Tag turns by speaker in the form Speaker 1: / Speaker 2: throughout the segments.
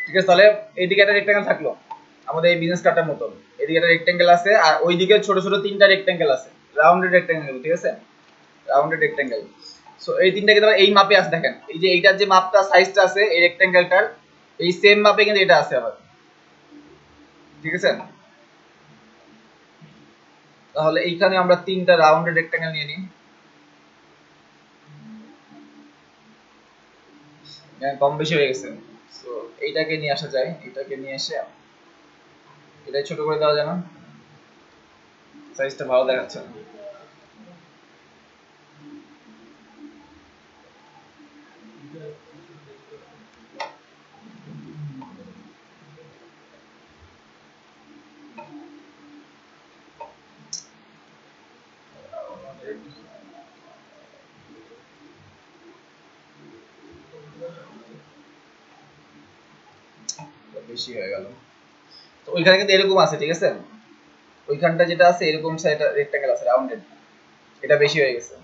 Speaker 1: ঠিক আছে, তাহলে এইদিকে একটা রেক্ট্যাঙ্গেল থাকলো আমাদের এই বিজনেস কার্ডটার মতো, এদিকে একটা রেক্ট্যাঙ্গেল আছে আর ওইদিকে ছোট ছোট তিনটা রেক্ট্যাঙ্গেল আছে, রাউন্ডেড রেক্ট্যাঙ্গেল, ঠিক আছে, রাউন্ডেড রেক্ট্যাঙ্গেল। সো এই তিনটা কিন্তু এই মাপে আছে, দেখেন এই যে এইটার যে মাপটা সাইজটা আছে এই রেক্ট্যাঙ্গেলটার এই সেম মাপে কিন্তু এটা আছে আবার, ঠিক আছে। তাহলে এইখানে আমরা তিনটা রাউন্ডেড রেক্ট্যাঙ্গেল নিয়ে নিই, কম বেশি হয়ে গেছে। সো এইটাকে নিয়ে আসা যায়, এটাকে নিয়ে এসে এটাই ছোট করে দেওয়া যায় না, সাইজটা ভালো দেখাচ্ছে না। বেশি হয়ে গেল। তো ওইখানে কিন্তু এরকম আছে, ঠিক আছে, ওইখানটা যেটা আছে এরকম সাইডটা রেক্ট্যাঙ্গেল আছে রাউন্ডেড, এটা বেশি হয়ে গেছে।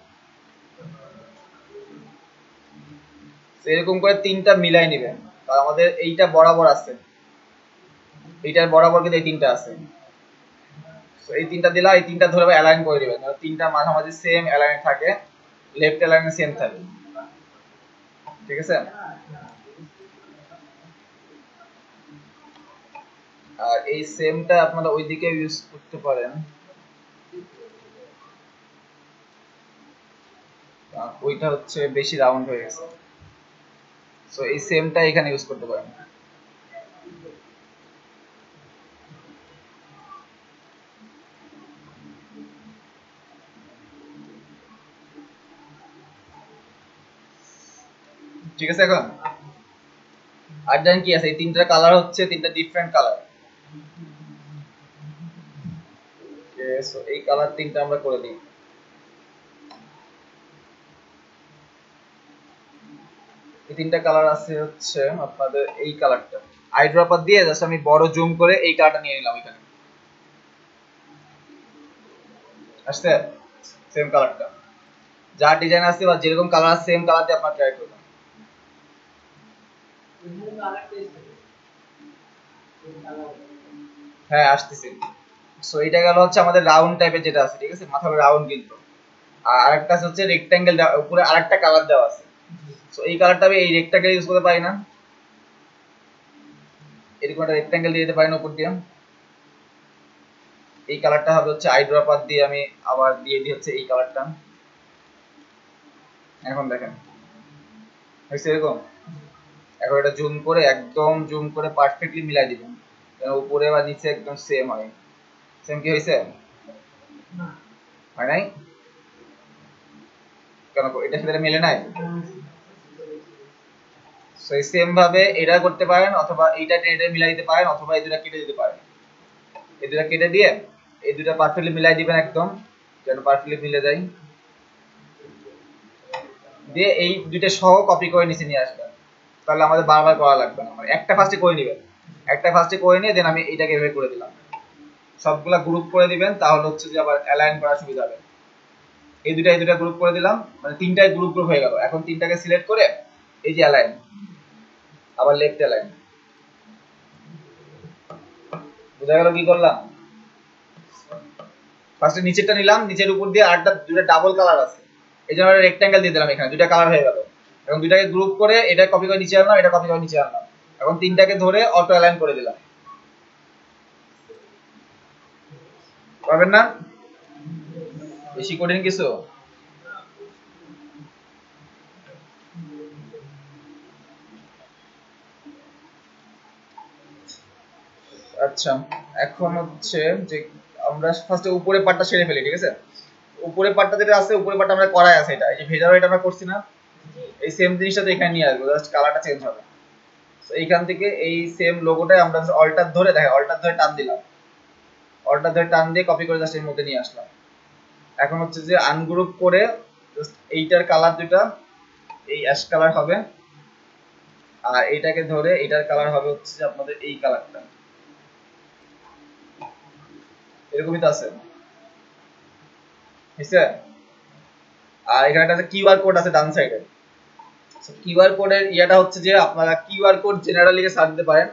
Speaker 1: এরকম করে তিনটা মিলাই নেবেন, আর আমাদের এইটা বরাবর আছে, এইটার বরাবর কিন্তু এই তিনটা আছে। তো এই তিনটা দিলা, এই তিনটা ধরে অ্যালাইন করে দিবেন, তিনটা মাঝামাঝি সেম অ্যালাইন থাকে, লেফট অ্যালাইনে সেম থাকে, ঠিক আছে। আর এই সেমটা আপনারা ওইদিকে ইউজ করতে পারেন, ওইটা হচ্ছে বেশি রাউন্ড হয়ে গেছে, সো এই সেমটা এখানে ইউজ করতে পারেন। ঠিক আছে। এখন আর জানেন কি আছে, এই তিনটা কালার হচ্ছে তিনটা ডিফারেন্ট কালার, সো এই কালার তিনটা আমরা করে দিই। এই তিনটা কালার আছে হচ্ছে আপনাদের এই কালারটা, আই ড্রপার দিয়ে জাস্ট আমি বড় জুম করে এই কালারটা নিয়ে নিলাম, এখানে আসছে সেম কালারটা, যা ডিজাইন আছে বা যেরকম কালার আছে সেম কালার দিয়ে আপনারা ট্রাই করবেন। হ্যাঁ আসতেছে। সো এটা গেল হচ্ছে আমাদের রাউন্ড টাইপের যেটা আছে, ঠিক আছে, মাথা রাউন্ড কিন্তু, আর আরেকটা হচ্ছে রেক্ট্যাঙ্গেল, উপরে আরেকটা কালার দেওয়া আছে। সো এই কালারটা আমি এই রেক্ট্যাঙ্গেল ইউজ করতে পারি না, এরকম একটা রেক্ট্যাঙ্গেল দিয়ে দিতে পারি না উপর দিয়ে, এই কালারটা হবে হচ্ছে আই ড্রপার দিয়ে আমি আবার দিয়ে দিই হচ্ছে এই কালারটা। এখন দেখেন হয়েছে এরকম, এখন এটা জুম করে একদম জুম করে পারফেক্টলি মিলাই দিবেন, উপরে বা নিচে একদম সেম হয়। সেম কি হয়েছে? হয় নাই কেন, এটার সাথে মিলে নাই? সো সেম ভাবে এটা করতে পারেন, অথবা এইটা এটা মিলাই দিতে পারেন, অথবা এই দুটা কেটে দিতে পারেন, এই দুটা কেটে দিয়ে এই দুটা পারফেক্টলি মিলাই দিবেন একদম, যেন পারফেক্টলি মিলে যায়, দিয়ে এই দুইটা সহ কপি করে নিচে নিয়ে আসবেন, তাহলে আমাদের বারবার করা লাগবে না, মানে একটা ফার্স্টে করে নেবেন, একটা ফার্স্টে করে নিয়ে দেন আমি এইটাকে এভাবে করে দিলাম, সবগুলা গ্রুপ করে দিবেন, তাহলে হচ্ছে যে আবার অ্যালাইন করা সুবিধা হবে। এই দুটা গ্রুপ করে দিলাম, মানে তিনটাই গ্রুপ গ্রুপ হয়ে গেল। এখন তিনটাকে সিলেক্ট করে এই যে অ্যালাইন, আবার লেফট অ্যালাইন, বোঝা গেল কি করলাম? ফার্স্টে নিচেরটা নিলাম, নিচের উপর দিয়ে আরেকটা দুটো ডাবল কালার আছে, এই জন্য রেক্ট্যাঙ্গেল দিয়ে দিলাম, এখানে দুইটা কালার হয়ে গেল। এখন দুইটাকে গ্রুপ করে এটা কপি করে নিচে আনলাম, এটা কপি করে নিচে আনলাম, এখন তিনটাকে ধরে অটো অ্যালাইন করে দিলাম, পারবেন না? বেশি কঠিন কিছু? আচ্ছা, এখন হচ্ছে যে আমরা ফার্স্টে উপরের পার্টটা সেরে ফেলি, ঠিক আছে। উপরের পার্টটা যেটা আছে, উপরের পার্টটা আমরা করাই আছে, এটা এই যে ভেজারও এটা আমরা করছি না, এই সেম জিনিসটা তো এখানে নিয়ে আসবো, জাস্ট কালারটা চেঞ্জ হবে। তো এইখান থেকে এই সেম লোগোটাই আমরা অল্টার ধরে, দেখেন অল্টার ধরে টান দিলাম, অল্টার ধরে টান দিয়ে কপি করে জাস্ট এর মধ্যে নিয়ে আসলাম। এখন হচ্ছে যে আনগ্রুপ করে জাস্ট এইটার কালার দুটা এই অ্যাশ কালার হবে, আর এইটাকে ধরে এটার কালার হবে হচ্ছে যে আপনাদের এই কালারটা, এরকমই তো আছে, ঠিক আছে। আর এখানে একটা কিউআর কোড আছে ডান সাইডে, কিউআর কোডের ইয়াটা হচ্ছে যে আপনারা কিউআর কোড জেনারেটর লিখে সার্চ দিতে পারেন,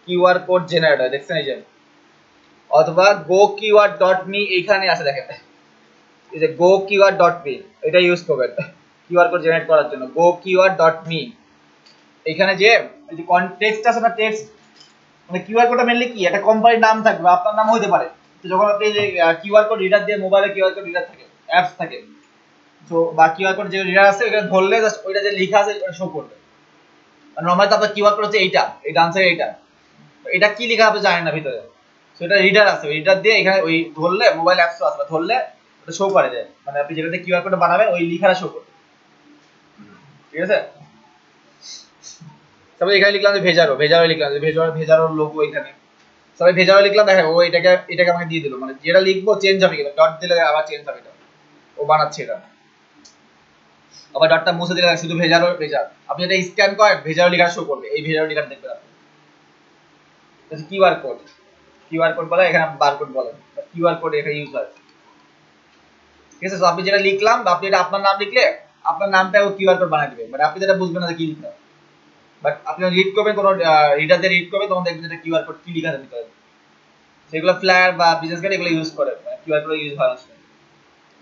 Speaker 1: কিউআর কোড জেনারেটর দেখছেন এই যে, অথবা goqr.me এইখানে আছে দেখেন, এই যে goqr.me এটা ইউজ করবেন কিউআর কোড জেনারেট করার জন্য। goqr.me এখানে যে এই যে টেক্সট আছে না, টেক্সট মানে কিউআর কোডটা মেনলি কি একটা কোম্পানির নাম থাকবে, আপনার নাম হতে পারে। তো যখন আপনি যে কিউআর কোড রিডার দিয়ে, মোবাইলে কিউআর কোড রিডার থাকে, অ্যাপস থাকে, তো বা কিউআর কোড যে রিডার আছে ওখানে ধরলে জাস্ট ওইটা যে লেখা আছে ওটা শো করবে। নরমালি তো আপনার কিউআর কোড হচ্ছে এইটা, এই ডান্সের এইটা, এটা কি লেখা আপনি জানেন না ভিতরে, তো এটা রিডার আছে, ওই রিডার দিয়ে এখানে ওই ধরলে মোবাইল অ্যাপস আছে ধরলে ওটা শো করে দেয়, মানে আপনি যেটাতে কিউআর কোড বানাবেন ওই লেখাটা শো করবে, ঠিক আছে। তারপরে এখানে লিখলাম যে ভেজারো, ভেজারো লিখলাম যে ভেজারোর লোগো এখানে, সবাই ভেজারো লিখলাম, দেখো ও এটাকে আমাকে দিয়ে দিল, মানে যেটা লিখবো চেঞ্জ হবে কিনা, ডট দিলে আবার চেঞ্জ হবে, এটা ও বানাচ্ছে এটা। আবার ডটটা মুছে দিলে শুধু ভেজারো ভেজার, আপনি এটা স্ক্যান করেন ভেজারো লেখা শো করবে, এই ভেজারো লেখা দেখবেন আপনি। কিউআর কোড, কিউআর কোড বলে এখানে বারকোড বলে, কিউআর কোড এখানে ইউজ হয়, ঠিক আছে। তো আপনি যেটা লিখলাম, আপনি এটা আপনার নাম লিখলে আপনার নামটা ও কিউআর কোড বানিয়ে দিবে, মানে আপনি যেটা বুঝবেন না যে কি লিখলাম, বাট আপনি রিড করবেন, কোনো রিডার দিয়ে রিড করবে তখন দেখবেন এটা কিউআর কোড কি লেখা আছে ভিতরে। সেগুলো ফ্লায়ার বা বিজনেস কার্ড এগুলো ইউজ করে, কিউআর কোড ইউজ হয় না,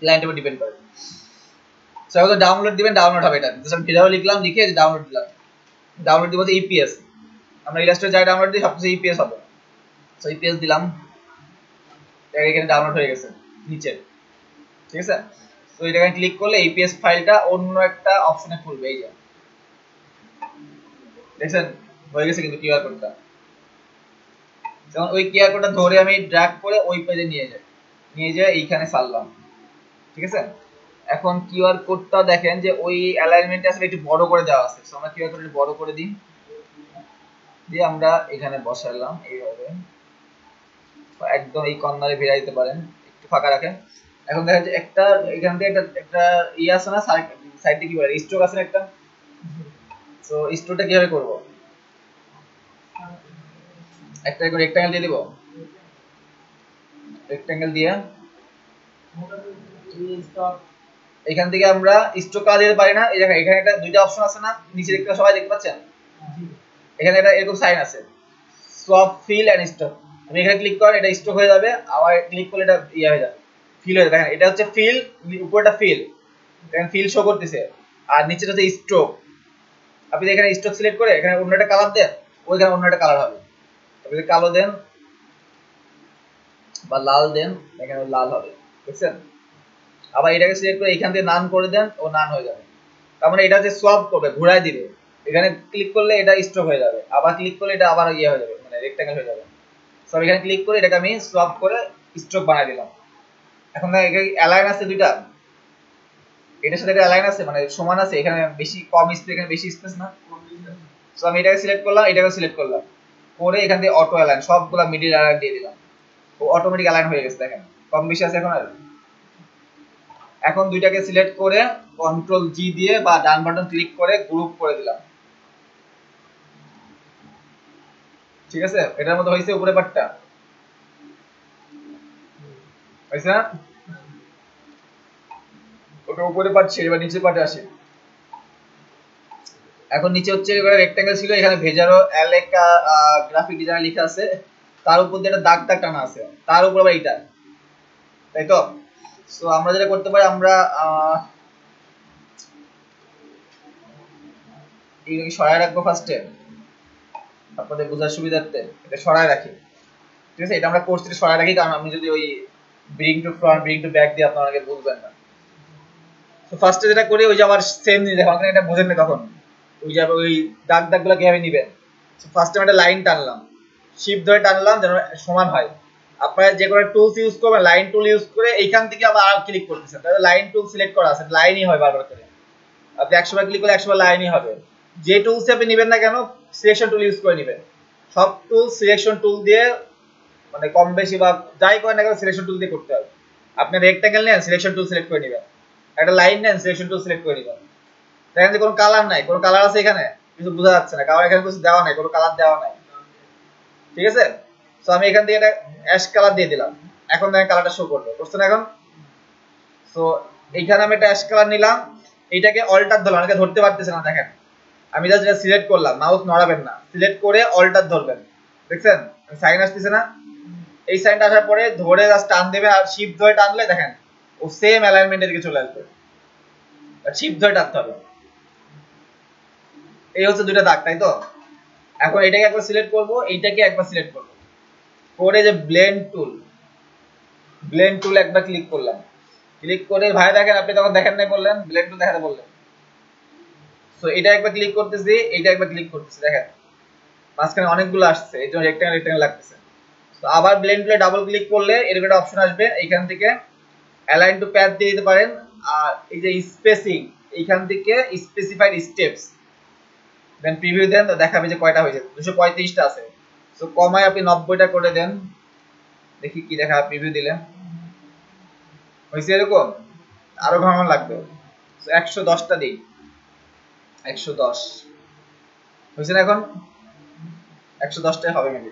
Speaker 1: ক্লায়েন্টের উপর ডিপেন্ড করে। সো এখন ডাউনলোড দিবেন, ডাউনলোড হবে এটা, জাস্ট ভিডিও লিখলাম, লিখে ডাউনলোড দিলাম, ডাউনলোড দিব যে ইপিএস, আমরা ইলাস্ট্রেটর যাই ডাউনলোড দিই সবকিছু ইপিএস হবে। সো ইপিএস দিলাম, এখানে ডাউনলোড হয়ে গেছে নিচে, ঠিক আছে। তো এটাকে ক্লিক করলে ইপিএস ফাইলটা অন্য একটা অপশনে খুলবে, এই যে দেখছেন হয়ে গেছে কিন্তু কিউআর কোডটা। যেমন ওই কিউআর কোডটা ধরে আমি ড্র্যাগ করে ওই পেজে নিয়ে যাই এইখানে সারলাম, ঠিক আছে। এখন কিউআর কোডটা দেখেন যে ওই অ্যালাইনমেন্টে আসলে একটু বড় করে দেওয়া আছে, সো আমরা কিউআর কোডটা বড় করে দিই, দিয়ে আমরা এখানে বসালাম এইভাবে, একদম এই কর্নারে ভেড়া দিতে পারেন, একটু ফাঁকা রাখেন। এখন দেখা যাচ্ছে একটা এখান থেকে একটা আছে না, সাইডে কি বলে স্ট্রোক আছে একটা, সো স্ট্রোকটা কিভাবে করব, একটা করে রেক্ট্যাঙ্গেল দিয়ে দিব, রেক্ট্যাঙ্গেল দিয়ে এখান থেকে আমরা স্ট্রোক কালার দিতে পারি না, এই দেখেন এখানে একটা দুইটা অপশন আছে না নিচে, দেখতে সবাই দেখতে পাচ্ছেন, এখানে একটা এরকম সাইন আছে সোয়াপ ফিল এন্ড স্ট্রোক, আমি এখানে ক্লিক করেন এটা স্ট্রোক হয়ে যাবে, আবার ক্লিক করলে এটা ইয়া হয়ে যাবে ফিল হয়ে যাবে। দেখেন এটা হচ্ছে ফিল, উপরটা ফিল, দেখেন ফিল শো করতেছে, আর নিচেটা হচ্ছে স্ট্রোক। আপনি এখানে স্ট্রোক সিলেক্ট করে এখানে অন্য একটা কালার দেন, ওইখানে অন্য একটা কালার হবে, আপনি কালো দেন বা লাল দেন, এখানে লাল হবে, বুঝছেন। আবার এটাকে সিলেক্ট করে এখান থেকে নান করে দেন, ও নান হয়ে যাবে, তার মানে এটা যে সোয়াপ করবে ঘুরায় দিবে, এখানে ক্লিক করলে এটা স্ট্রোক হয়ে যাবে, আবার ক্লিক করলে এটা আবার ইয়ে হয়ে যাবে, মানে রেক্ট্যাঙ্গেল হয়ে যাবে। সব এখানে ক্লিক করে এটাকে আমি সোয়াপ করে স্ট্রোক বানাই দিলাম। এখন এখানে অ্যালাইন আছে দুইটা, এটার সাথে এটা অ্যালাইন আছে মানে সমান আছে, এখানে বেশি কম স্পেস, এখানে বেশি স্পেস না, সো আমি এটাকে সিলেক্ট করলাম, এটাকে সিলেক্ট করলাম করে এখান থেকে অটো অ্যালাইন সবগুলা মিডল অ্যালাইন দিয়ে দিলাম, ও অটোমেটিক অ্যালাইন হয়ে গেছে, দেখেন কম বেশি আছে এখন। আর এখন দুইটাকে সিলেক্ট করে কন্ট্রোল জি দিয়ে বা ডান বাটন ক্লিক করে গ্রুপ করে দিলাম, ঠিক আছে। এটার মধ্যে হয়েছে উপরে পাটটা হয়েছে না, ওটা উপরে পাট ছেড়ে এবার নিচে পাটে আসে। এখন নিচে হচ্ছে এবারে রেক্ট্যাঙ্গেল ছিল, এখানে ভেজারো এলেকা গ্রাফিক ডিজাইন লেখা আছে, তার উপর দিয়ে একটা দাগ দাগ টানা আছে, তার উপর আবার এটা, তাই তো। সো আমরা যেটা করতে পারি, আমরা এইটাকে সরায় রাখবো ফার্স্টে, আপনাদের বোঝার সুবিধার্থে এটা সরায় রাখি, ঠিক আছে। এটা আমরা কোর্স থেকে সরায় রাখি, কারণ আমি যদি ওই bring to front bring to back দিয়ে আপনারা বুঝবেন না। তো ফার্স্টে যেটা করি ওই যে আবার সেম জিনিস, এখন এটা বুঝেন না তখন ওই যে ওই দাগ দাগগুলো কিভাবে নিবেন। ফার্স্টে আমি একটা লাইন টানলাম, শিফট ধরে টানলাম যেন সমান হয়। আপনারা যে কোনো টুলস ইউজ করবেন, লাইন টুল ইউজ করে এইখান থেকে আবার আর ক্লিক করতেছেন, তাহলে লাইন টুল সিলেক্ট করা আছে, লাইনই হয় বারবার করে, আপনি 100 বার ক্লিক করলে 100 বার লাইনই হবে। যে টুলস আপনি নেবেন না কেন সিলেকশন টুল ইউজ করে নেবেন, সব টুল সিলেকশন টুল দিয়ে মানে কম বেশি বা যাই করেন না কেন সিলেকশন টুল দিয়ে করতে হবে। আপনি রেক্ট্যাঙ্গেল নেন সিলেকশন টুল সিলেক্ট করে নেবেন, একটা লাইন নেন সিলেকশন টুল সিলেক্ট করে নেবেন। দেখেন যে কোনো কালার নাই, কোনো কালার আছে এখানে কিছু বোঝা যাচ্ছে না, কারণ এখানে কিছু দেওয়া নাই, কোনো কালার দেওয়া নাই, ঠিক আছে। তো আমি এখান থেকে একটা অ্যাশ কালার দিয়ে দিলাম, এখন দেখেন কালারটা শো করবে, করছে না এখন। তো এইখানে আমি একটা অ্যাশ কালার নিলাম, এইটাকে অল্টার ধরলাম, অনেকে ধরতে পারতেছে না, দেখেন আমি জাস্ট এটা সিলেক্ট করলাম, মাউস নড়াবেন না, সিলেক্ট করে অল্টার ধরবেন, দেখছেন সাইন আসতেছে না? এই সাইনটা আসার পরে ধরে জাস্ট টান দেবে, আর শিফট ধরে টানলে দেখেন ও সেম অ্যালাইনমেন্টের দিকে চলে আসবে, শিফট ধরে টানতে হবে। এই হচ্ছে দুইটা দাগ, তাই তো? এখন এটাকে একবার সিলেক্ট করব, এইটাকে একবার সিলেক্ট করব, করে যে ব্লেন্ড টুল একবার ক্লিক করলাম, ক্লিক করে ভাই দেখেন আপনি তখন দেখেন নাই বললেন ব্লেন্ড টুল দেখাতে বললেন, সো এটা একবার ক্লিক করতেছি, এইটা একবার ক্লিক করতেছি, দেখেন মাঝখানে অনেকগুলো আসছে, এই জন্য রেক্টাঙ্গেল লাগতেছে। তো আবার ব্লেন্ড টুলে ডাবল ক্লিক করলে এরকম একটা অপশন আসবে, এইখান থেকে অ্যালাইন টু প্যাথ দিয়ে দিতে পারেন, আর এই যে স্পেসিং এইখান থেকে স্পেসিফাইড স্টেপস দেন প্রিভিউ দেন, তো দেখাবে যে কয়টা হয়েছে, 235টা আছে। সো কমায় আপনি 90টা করে দেন, দেখি কি দেখা প্রিভিউ দিলে হয়েছে এরকম, আরো ঘন লাগবে। 110টা দিই, 110 হয়েছে না? এখন 110টাই হবে মেবি।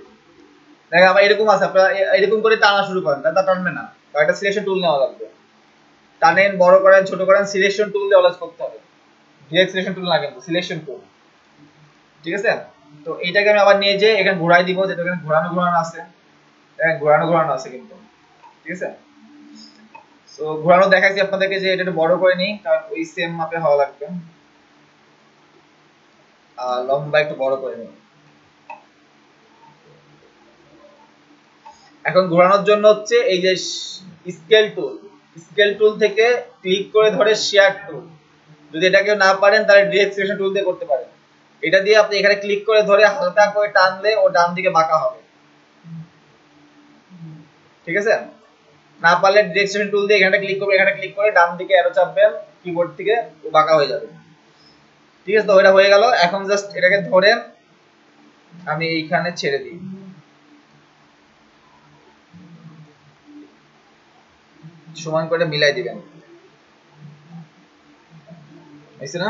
Speaker 1: দেখেন আবার এরকম আছে, আপনারা এরকম করে টানা শুরু করেন, তা টানবে না, একটা সিলেকশন টুল নেওয়া লাগবে, টানেন বড় করেন ছোট করেন, সিলেকশন টুল দিয়ে অলওয়েজ করতে হবে, ডিরেক্ট সিলেকশন টুল না কিন্তু সিলেকশন টুল, ঠিক আছে? তো এইটাকে আমি আবার নিয়ে যে এখানে ঘোরাই দিব, যেটা এখানে ঘোরানো আছে, দেখেন ঘোরানো আছে কিন্তু, ঠিক আছে? সো ঘোরানো দেখাইছি আপনাদেরকে যে এটা একটু বড় করে নিই, কারণ ওই সেম মাপে হওয়া লাগবে, আর লম্বা একটু বড় করে নিই। এখন ঘোরানোর জন্য হচ্ছে এই যে স্কেল টুল থেকে ক্লিক করে ধরে শেয়ার টুল, যদি এটা কেউ না পারেন তাহলে ডিরেক্ট সিলেকশন টুল দিয়ে করতে পারেন, এটা দিয়ে আপনি এখানে ক্লিক করে ধরে হালকা করে টানলে ও ডান দিকে বাঁকা হবে, ঠিক আছে? না পারলে ডিরেক্ট সিলেকশন টুল দিয়ে এখানে ক্লিক করবেন, এখানে ক্লিক করে ডান দিকে অ্যারো চাপবেন কিবোর্ড থেকে, ও বাঁকা হয়ে যাবে, ঠিক আছে? তো এটা হয়ে গেল। এখন জাস্ট এটাকে ধরে আমি এইখানে ছেড়ে দিই, সমান করে মিলাই দিবেন, হয়েছে না?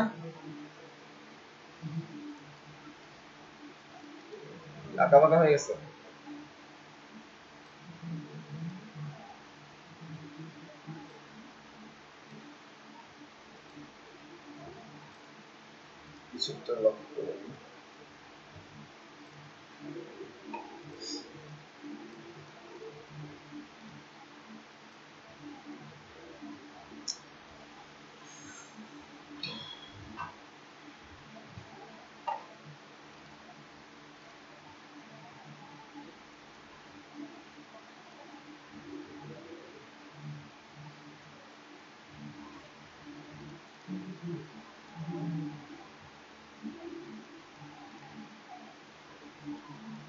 Speaker 1: আঁকা বাঁকা হয়ে গেছে, কিছুটা লক্ষ্য করে দিই।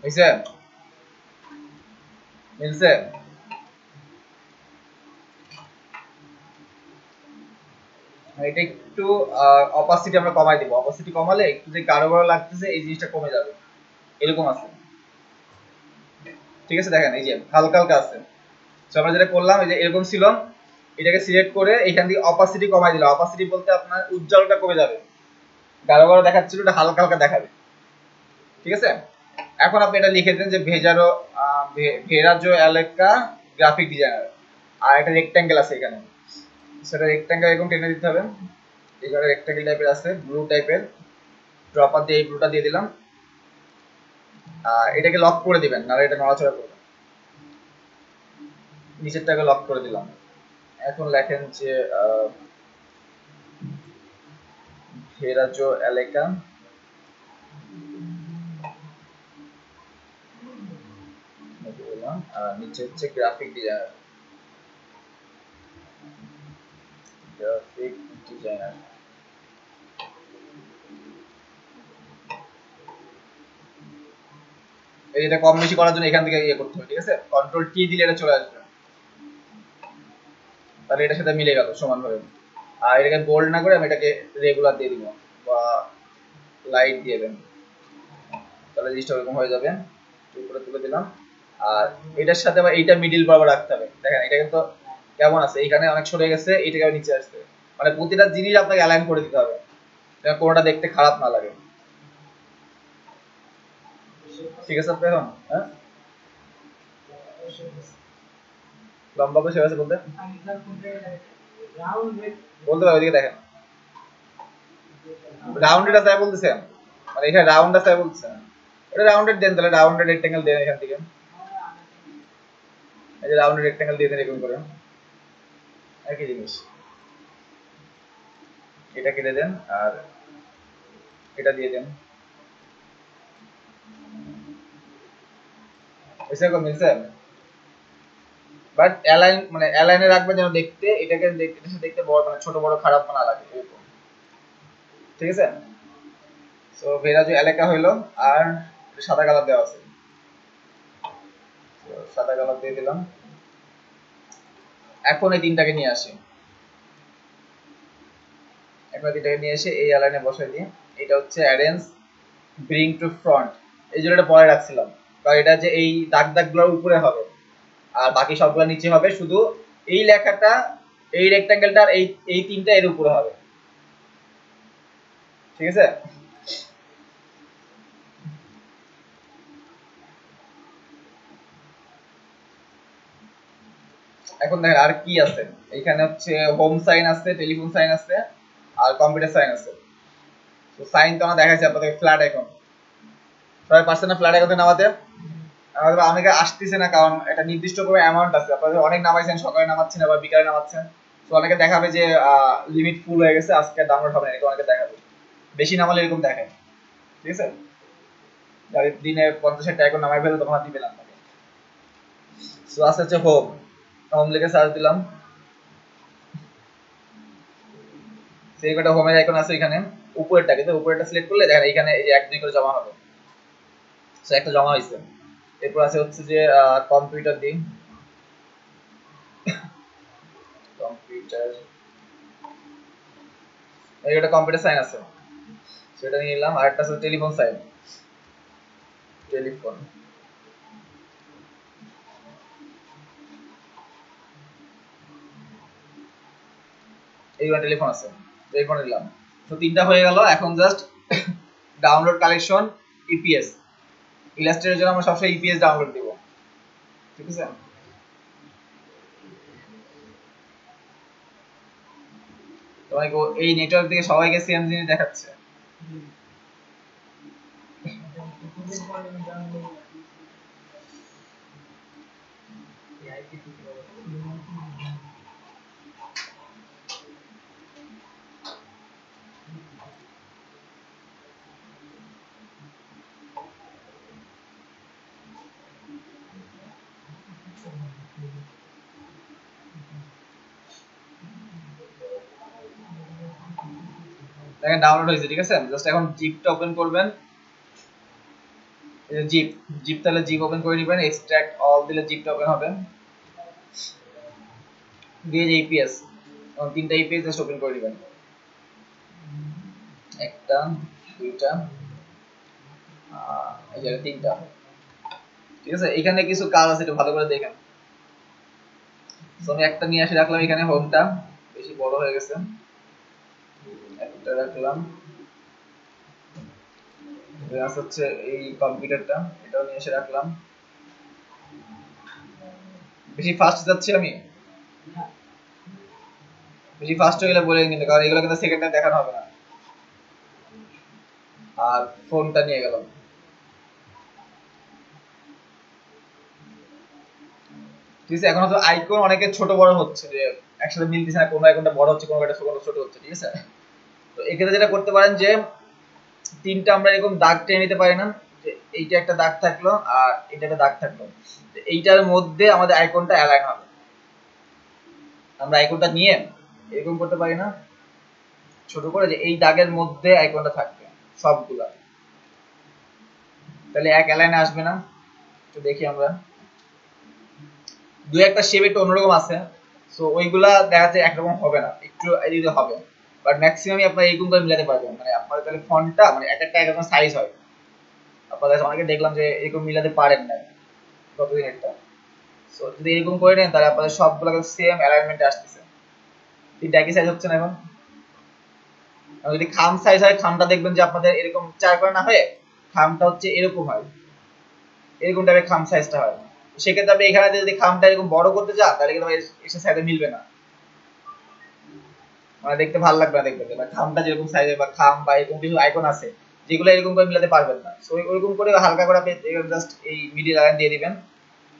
Speaker 1: হয়েছে? মিলছে? এটা একটু অপাসিটি আমরা কমাই দিব, অপাসিটি কমালে একটু যে গাঢ় গাঢ় লাগতেছে এই জিনিসটা কমে যাবে, এরকম আছে, ঠিক আছে? দেখেন এই যে হালকা হালকা আছে। তো আমরা যেটা করলাম এই যে এরকম ছিল, এটাকে সিলেক্ট করে এখান থেকে অপাসিটি কমাই দিলাম, অপাসিটি বলতে আপনার উজ্জ্বলটা কমে যাবে, গাঢ় গাঢ় দেখাচ্ছিল এটা হালকা হালকা দেখাবে, ঠিক আছে? এখন আপনি এটা লিখে দেন যে ভেরাজো এলেকা গ্রাফিক ডিজাইনার, আর একটা রেক্ট্যাঙ্গেল আছে এখানে, সেটা রেক্ট্যাঙ্গেল এরকম টেনে দিতে হবে, এখানে রেক্ট্যাঙ্গেল টাইপের আছে ব্লু টাইপের, ড্রপার দিয়ে এই ব্লুটা দিয়ে দিলাম, এটাকে লক করে দিবেন, নাহলে এটা নড়াচড়া করবে, নিচেরটাকে লক করে দিলাম। এখন লেখেন যে ভেরাজো এলেকা নিচে হচ্ছে গ্রাফিক ডিজাইনার, গ্রাফিক ডিজাইনার, এটা কম বেশি করার জন্য এখান থেকে ইয়ে করতে হবে, ঠিক আছে? কন্ট্রোল টি দিলে এটা চলে আসবে, তাহলে এটার সাথে মিলে গেল সমানভাবে। আর এটাকে বোল্ড না করে আমি এটাকে রেগুলার দিয়ে দিব বা লাইট দিয়ে দেন, তাহলে জিনিসটা ওরকম হয়ে যাবে, উপরে তুলে দিলাম। আর এটার সাথে আবার এইটা মিডিল বরাবর রাখতে হবে, দেখেন এটা কিন্তু কেমন আছে, এইখানে অনেক সরে গেছে, এইটাকে নিচে আসছে, মানে প্রতিটা জিনিস আপনাকে অ্যালাইন করে দিতে হবে, কোনোটা দেখতে খারাপ না লাগে, ঠিক আছে? আপনি এখন হ্যাঁ লম্বা করে সেভাবে বলতে বলতে পারবে, ওইদিকে দেখেন রাউন্ডেড আছে বলতেছে, মানে এখানে রাউন্ড আছে বলতেছে, এটা রাউন্ডেড দেন, তাহলে রাউন্ডেড রেক্টেঙ্গেল দেন এখান থেকে, এই যে রাউন্ডেড রেক্টেঙ্গেল দিয়ে দেন এরকম করে, একই জিনিস, এটা কেটে দেন আর এটা দিয়ে দেন, এসে মিলছে। বাট অ্যালাইন মানে অ্যালাইনে রাখবে যেন দেখতে এটাকে দেখতে বড় মানে ছোট বড় খারাপ না লাগে এরকম, ঠিক আছে। সো ভেরাজু এলাকা হইলো, আর সাদা কালার দেওয়া আছে, সাদা কালার দিয়ে দিলাম। এখন এই তিনটাকে নিয়ে আসি, এখন এই তিনটাকে নিয়ে এসে এই অ্যালাইনে বসাই দিই। এটা হচ্ছে অ্যারেঞ্জ ব্রিং টু ফ্রন্ট, এই জন্য এটা পরে রাখছিলাম, কারণ এটা যে এই দাগ দাগগুলোর উপরে হবে আর বাকি সবগুলো নিচে হবে, শুধু এই লেখাটা এই রেক্ট্যাঙ্গেলটার এই এই তিনটা এর উপরে হবে, ঠিক আছে। এখন দেখেন আর কি আছে, এখানে হচ্ছে হোম সাইন আছে, টেলিফোন সাইন আছে আর কম্পিউটার সাইন আছে। তো সাইন তো আমরা দেখাইছি আপনাদের ফ্ল্যাট আইকন, সবাই পারছেন না ফ্ল্যাট আইকনে নামাতে? আমাদের অনেকে আসতেছে না, কারণ একটা নির্দিষ্ট করে অ্যামাউন্ট আছে, আপনাদের অনেক নামাইছেন, সকালে নামাচ্ছেন আবার বিকালে নামাচ্ছেন, তো অনেকে দেখাবে যে লিমিট ফুল হয়ে গেছে, আজকে ডাউনলোড হবে না, এরকম অনেকে দেখাবে, বেশি নামালে এরকম দেখায়, ঠিক আছে। যারা দিনে 50 টাকা নামাই ফেলে তখন আর দিবে না আপনাকে। সো আছে হচ্ছে হোম, হোম লিখে সার্চ দিলাম, সেই কটা হোমের আইকন আছে এখানে, উপরেরটা কিন্তু উপরেরটা সিলেক্ট করলে দেখেন এখানে এই যে 1 2 করে জমা হবে, সো একটা জমা হয়েছে। এরপর আছে হচ্ছে যে কম্পিউটার দিই, কম্পিউটার, এই একটা কম্পিউটার সাইন আছে, সেটা নিয়ে নিলাম। আর একটা আছে টেলিফোন সাইন, টেলিফোন, এইবার টেলিফোন আছে, টেলিফোন নিলাম। তো তিনটা হয়ে গেল। এখন জাস্ট ডাউনলোড কালেকশন ইপিএস, ইলাস্ট্রেটরের জন্য আমরা সবসময় ইপিএস ডাউনলোড দিব, ঠিক আছে। তোমাকে এই নেটওয়ার্ক থেকে সবাইকে সেম জিনিস দেখাচ্ছে। দেখেন ডাউনলোড হয়েছে, ঠিক আছে। জাস্ট এখন জিপটা ওপেন করবেন, এই যে জিপ, জিপ তাহলে জিপ ওপেন করে নেবেন, এক্সট্রাক্ট অল দিলে জিপটা ওপেন হবে, দিয়ে যে ইপিএস, তিনটা ইপিএস জাস্ট ওপেন করে নেবেন, একটা দুইটা এই যে তিনটা, ঠিক আছে। এখানে কিছু কাজ আছে, একটু ভালো করে দেখেন। তো আমি একটা নিয়ে এসে রাখলাম এখানে, হোমটা বেশি বড় হয়ে গেছে, একটা রাখলাম। হচ্ছে এই কম্পিউটারটা, এটাও নিয়ে এসে রাখলাম। বেশি ফাস্ট যাচ্ছি আমি, বেশি ফাস্ট হয়ে গেলে বলে কিন্তু, কারণ এগুলো কিন্তু সেকেন্ডে দেখানো হবে না। আর ফোনটা নিয়ে গেলাম, ঠিক আছে। এখন হয়তো আইকন অনেকে ছোট বড় হচ্ছে, যে একসাথে মিলতেছে না, কোনো আইকনটা বড় হচ্ছে, কোনো একটা ছোট হচ্ছে, ঠিক আছে। তো এক্ষেত্রে যেটা করতে পারেন যে তিনটা আমরা এরকম দাগ টেনে নিতে পারি না, যে এইটা একটা দাগ থাকলো আর এটা একটা দাগ থাকলো, এইটার মধ্যে আমাদের আইকনটা অ্যালাইন হবে। আমরা আইকনটা নিয়ে এরকম করতে পারি না, ছোট করে, যে এই দাগের মধ্যে আইকনটা থাকবে সবগুলা, তাহলে এক অ্যালাইনে আসবে না। তো দেখি আমরা দুই একটা শেপ একটু অন্যরকম আছে, সো ওইগুলা দেখা যায় একরকম হবে না, একটু এদিকে হবে, বাট ম্যাক্সিমামই আপনারা এরকম করে মিলাতে পারবেন। মানে আপনাদের তাহলে ফন্টটা মানে এক একটা একরকম সাইজ হয়, আপনাদের অনেকে দেখলাম যে এরকম মিলাতে পারেন না কতদিন একটা। সো যদি এরকম করে নেন তাহলে আপনাদের সবগুলো সেম অ্যালাইনমেন্টে আসতেছে, তিনটা একই সাইজ হচ্ছে না। এখন যদি খাম সাইজ হয়, খামটা দেখবেন যে আপনাদের এরকম চার করে না হয়ে খামটা হচ্ছে এরকম হয়, এরকম টাইপের খাম সাইজটা হয়। সেক্ষেত্রে আপনি এখানে যদি খামটা এরকম বড় করতে চান, তাহলে কিন্তু এর সাথে মিলবে না। মানে দেখতে ভালো লাগবে না, দেখবেন বা খামটা যেরকম সাইজের বা খাম বা এরকম কিছু আইকন আছে যেগুলো এরকম করে মিলাতে পারবেন না, সো ওইরকম করে হালকা করে আপনি জাস্ট এই মিডিল লাইন দিয়ে দিবেন,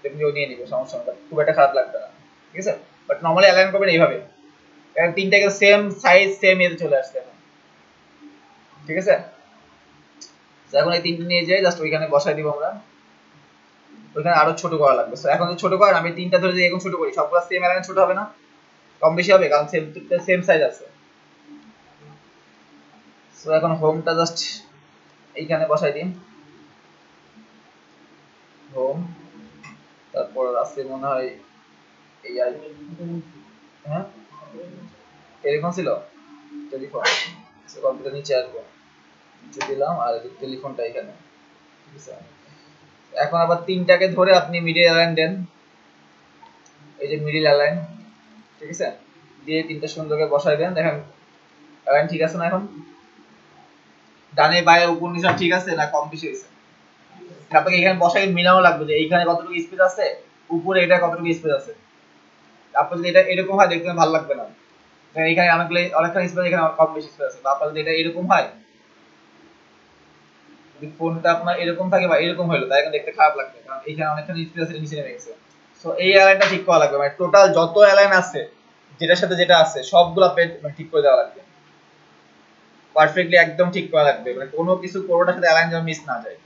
Speaker 1: দেখুন ও নিয়ে নিবে, সমস্যা না, খুব একটা খারাপ লাগবে না, ঠিক আছে। বাট নরমালি অ্যালাইন করবেন এইভাবে, কারণ তিনটাকে সেম সাইজ সেম এতে চলে আসছে এখন, ঠিক আছে। তো এখন এই তিনটে নিয়ে যাই জাস্ট ওইখানে বসাই দিব আমরা, ওইখানে আরো ছোট করা লাগবে। সো এখন যদি ছোট করেন, আমি তিনটা ধরে যদি এখন ছোট করি, সবগুলো সেম অ্যালাইন ছোট হবে না, কম বেশি হবে, কারণ সেম সেম সাইজ আছে। সো এখন হোমটা জাস্ট এইখানে বসাই দিন, হোম, তারপর আছে মনে হয় এই হ্যাঁ এরকম ছিল টেলিফোন, কম্পিউটার নিচে আসবো, নিচে দিলাম আর টেলিফোনটা এখানে, ঠিক আছে। এখন আবার তিনটাকে ধরে আপনি মিডিল অ্যালাইন দেন, এই যে মিডিল অ্যালাইন, ঠিক আছে, দিয়ে তিনটা সুন্দর করে বসাই দেন, দেখেন অ্যালাইন ঠিক আছে না, এখন ডানে বায়ে উপর নিচে ঠিক আছে না কম বেশি হয়েছে, আপনাকে এখানে বসাই মিলানো লাগবে যে এইখানে কতটুকু স্পেস আছে, উপরে এটা কতটুকু স্পেস আছে। আপনার যদি এটা এরকম হয় দেখতে ভালো লাগবে না, এখানে অনেকখানি স্পেস, এখানে কম বেশি স্পেস আছে, বা আপনার যদি এটা এরকম হয়, যদি ফোনটা আপনার এরকম থাকে বা এরকম হলো, তাই দেখতে খারাপ লাগবে, কারণ এখানে অনেকখানি স্পেস আছে, নিচে নেমে গেছে। সো এই অ্যালাইনটা ঠিক করা লাগবে, মানে টোটাল যত অ্যালাইন আছে যেটার সাথে যেটা আছে সবগুলো মানে ঠিক করে দেওয়া লাগবে, পারফেক্টলি একদম ঠিক করা লাগবে, মানে কোনো কিছু কোনোটার সাথে অ্যালাইন যেন মিস না যায়,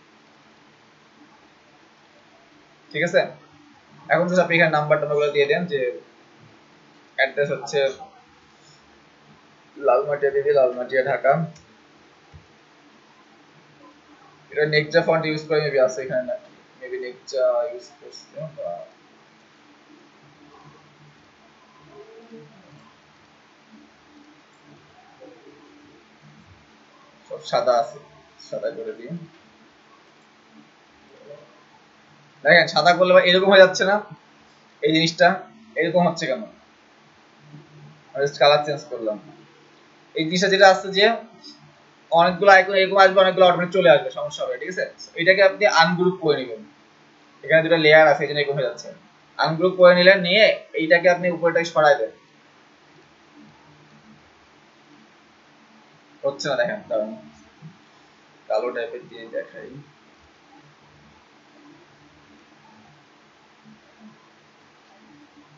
Speaker 1: ঠিক আছে। এখন যদি আপনি এখানে নাম্বার টাম্বারগুলো দিয়ে দেন, যে অ্যাড্রেস হচ্ছে লালমাটিয়া দিদি, লালমাটিয়া ঢাকা, এটা নেকজা ফন্ট ইউজ করে মেবি আছে এখানে নাকি, মেবি নেকজা ইউজ করছে বা সব সাদা আছে, সাদা করে দিন। দেখেন সাদা করলে এরকম হয়ে যাচ্ছে না, এই জিনিসটা এরকম হচ্ছে কেন, কালার চেঞ্জ করলাম, এই জিনিসটা যেটা আসছে যে অনেকগুলো আইকন এরকম আসবে, অনেকগুলো অটোমেটিক চলে আসবে, সমস্যা হবে, ঠিক আছে। এটাকে আপনি আনগ্রুপ করে নেবেন, এখানে দুটো লেয়ার আছে এই জন্য এরকম হয়ে যাচ্ছে, আনগ্রুপ করে নিলেন, নিয়ে এইটাকে আপনি উপরটাকে সরাই দেন, হচ্ছে না, দেখেন কারণ কালো টাইপের দিয়ে দেখাই,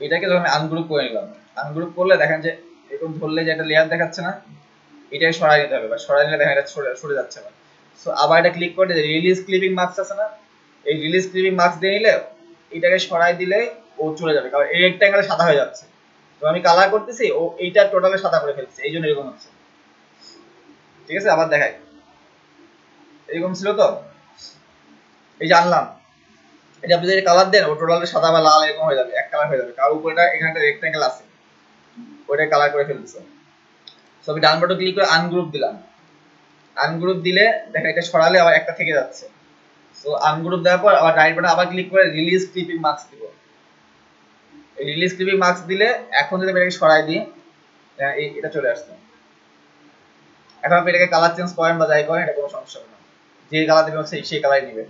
Speaker 1: এটাকে ধরুন আনগ্রুপ করে নিলাম, আনগ্রুপ করলে দেখেন যে এরকম ধরলে যে একটা লেয়ার দেখাচ্ছে না, এটাকে সরাই নিতে হবে, বা সরাই নিলে দেখেন এটা সরে যাচ্ছে না। সো আবার এটা ক্লিক করে রিলিজ ক্লিপিং মার্কস আছে না, এই রিলিজ ক্লিপিং মার্কস দিয়ে নিলে এটাকে সরাই দিলে ও চলে যাবে, কারণ এই রেক্ট্যাঙ্গেলে সাদা হয়ে যাচ্ছে, তো আমি কালার করতেছি ও এইটা টোটালে সাদা করে ফেলছে, এই জন্য এরকম হচ্ছে, ঠিক আছে। আবার দেখাই, এরকম ছিল তো, এই যে আনলাম, এটা আপনি যদি কালার দেন ও টোটালে সাদা বা লাল এরকম হয়ে যাবে, এক কালার হয়ে যাবে, কারণ উপরে এখানে একটা রেক্ট্যাঙ্গেল আছে, ওইটা কালার করে ফেলতেছে। সো আমি ডান বাটন ক্লিক করে আনগ্রুপ দিলাম, আনগ্রুপ দিলে দেখা এটা সরালে আবার একটা থেকে যাচ্ছে, সো আনগ্রুপ দেওয়ার পর আবার রাইট বাটন আবার ক্লিক করে রিলিজ ক্লিপিং মার্কস দিব, এই রিলিজ ক্লিপিং মার্কস দিলে এখন যদি আমি এটাকে সরাই দিই, এটা চলে আসছে। এখন আপনি এটাকে কালার চেঞ্জ করেন বা যাই করেন, এটা কোনো সমস্যা হবে না, যে কালার দেবেন সেই কালারই নেবেন,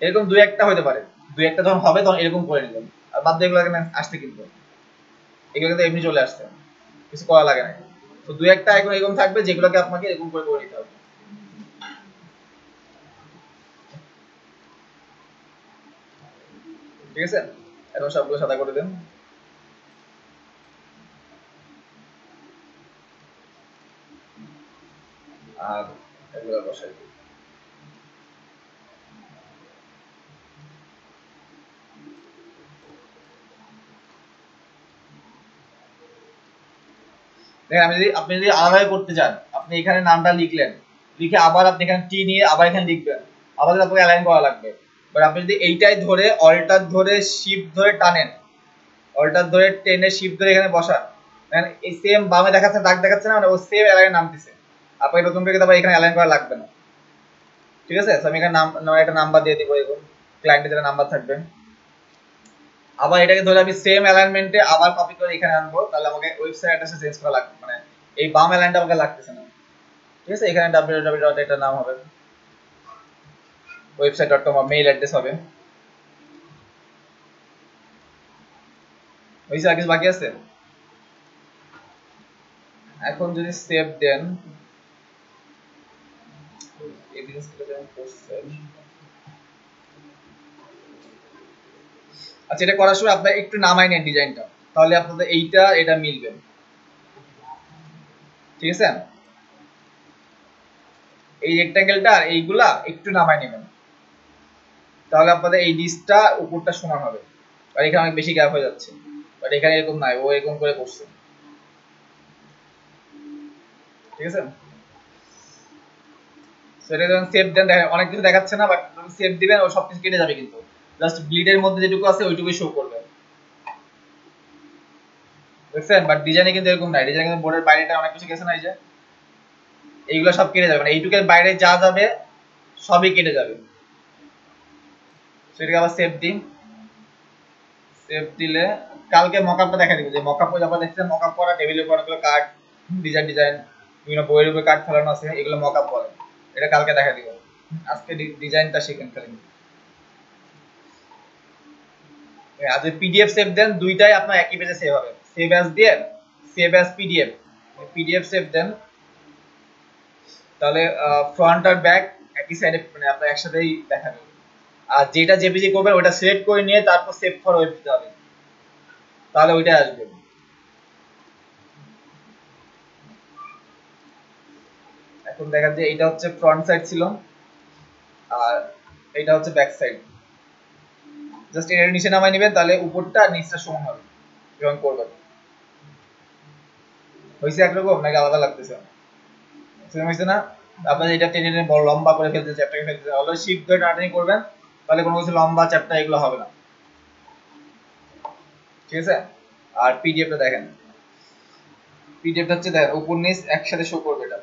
Speaker 1: এরকম দুই একটা হতে পারে, দুই একটা যখন হবে তখন এরকম করে নেবেন, আর বাদ দিয়ে এগুলো আসতে কিন্তু এগুলো কিন্তু এমনি চলে আসছে, কিছু করা লাগে না। তো দুই একটা আইকন এরকম থাকবে যেগুলোকে আপনাকে এরকম করে নিতে হবে, ঠিক আছে। এখন সবগুলো সাদা করে দেন, আর এগুলো বসাই দিন। দেখেন আপনি যদি আলাদা করতে চান, আপনি এখানে নামটা লিখলেন, লিখে আবার আপনি এখানে টি নিয়ে আবার এখানে লিখবেন, আবার আপনাকে অ্যালাইন করা লাগবে। বাট আপনি যদি এইটাই ধরে অল্টার ধরে শিফট ধরে টানেন, অল্টার ধরে টেনে শিফট ধরে এখানে বসান, এই সেম বামে দেখাচ্ছে দাগ দেখাচ্ছে না, মানে ও সেম অ্যালাইন নামতেছে, আপনাকে নতুন করে তারপর এখানে অ্যালাইন করা লাগবে না, ঠিক আছে। আমি এখানে একটা নাম্বার দিয়ে দিব, এরকম ক্লায়েন্টের যেটা নাম্বার থাকবে, আবার এটাকে ধরে আমি সেম অ্যালাইনমেন্টে আবার কপি করে এখানে আনবো, তাহলে আমাকে ওয়েবসাইট অ্যাড্রেসটা চেঞ্জ করা লাগবে, মানে এই বাম অ্যালাইনটা আমাকে লাগতেছে না, ঠিক আছে। এখানে www এটা নাম হবে, website.com মেইল অ্যাড্রেস হবে, হইছে আর কিছু বাকি আছে? এখন যদি সেভ দেন, এভিডেন্সটা যেমন করছেন, আচ্ছা এটা করার সময় আপনারা একটু নামাই নেন ডিজাইনটা, তাহলে আপনাদের এইটা এটা মিলবে, ঠিক আছে? এই রেক্ট্যাঙ্গেলটা আর এইগুলা একটু নামাই নেবেন, তাহলে আপনাদের এই ডিসটা উপরটা সমান হবে। আর এখানে অনেক বেশি গ্যাপ হয়ে যাচ্ছে, বাট এখানে এরকম নাই, ও এরকম করে করছে, ঠিক আছে? সো এটা যখন সেভ দেন, দেখেন অনেক কিছু দেখাচ্ছে না, বাট যখন সেভ দিবেন ও সব কিছু কেটে যাবে, কিন্তু জাস্ট ব্লিডের মধ্যে যেটুকু আছে ওইটুকুই শো করবে, বুঝছেন? বাট ডিজাইনে কিন্তু এরকম নাই, ডিজাইনে কিন্তু বোর্ডের বাইরেটা অনেক কিছু গেছে না, এই যে এইগুলো সব কেটে যাবে, মানে এইটুকের বাইরে যা যাবে সবই কেটে যাবে। সেটাকে আবার সেভ দিন, সেভ দিলে কালকে মকআপটা দেখা দিব, যে মকআপ আপনারা দেখছেন, মকআপ করা টেবিলের উপর অনেকগুলো কার্ড, ডিজাইন ডিজাইন বিভিন্ন বইয়ের উপর কার্ড ফেলানো আছে, এগুলো মকআপ বলে, এটা কালকে দেখা দিব। আজকে ডিজাইনটা শিখেন খালি। আর যদি পিডিএফ সেভ দেন, দুইটাই আপনার একই পেজে সেভ হবে, সেভ অ্যাজ দিয়ে save as PDF, PDF save দেন, তাহলে ফ্রন্ট আর ব্যাক একই সাইডে, মানে আপনার একসাথেই দেখাবে। আর যেটা জেপিজি করবেন ওটা সিলেক্ট করে নিয়ে তারপর সেভ ফর ওয়েব দিতে হবে, তাহলে ওইটাই আসবে। এখন দেখা যায় এটা হচ্ছে ফ্রন্ট সাইড ছিল, আর এটা হচ্ছে ব্যাক সাইড, জাস্ট এর নিচে নামাই নেবেন, তাহলে উপরটা আর নিচটা সমান হবে যখন করবেন। হয়েছে একরকম নাকি আলাদা লাগতেছে? সেম হয়েছে না? আপনাদের এটা টেনে টেনে বড় লম্বা করে ফেলতে, চ্যাপ্টারকে ফেলতে, অলওয়েজ শিফট ধরে টানাটানি করবেন, তাহলে কোনো কিছু লম্বা চ্যাপ্টার এগুলো হবে না, ঠিক আছে? আর পিডিএফটা দেখেন, পিডিএফটা হচ্ছে দেখেন উপর নিচ একসাথে শো করবে এটা,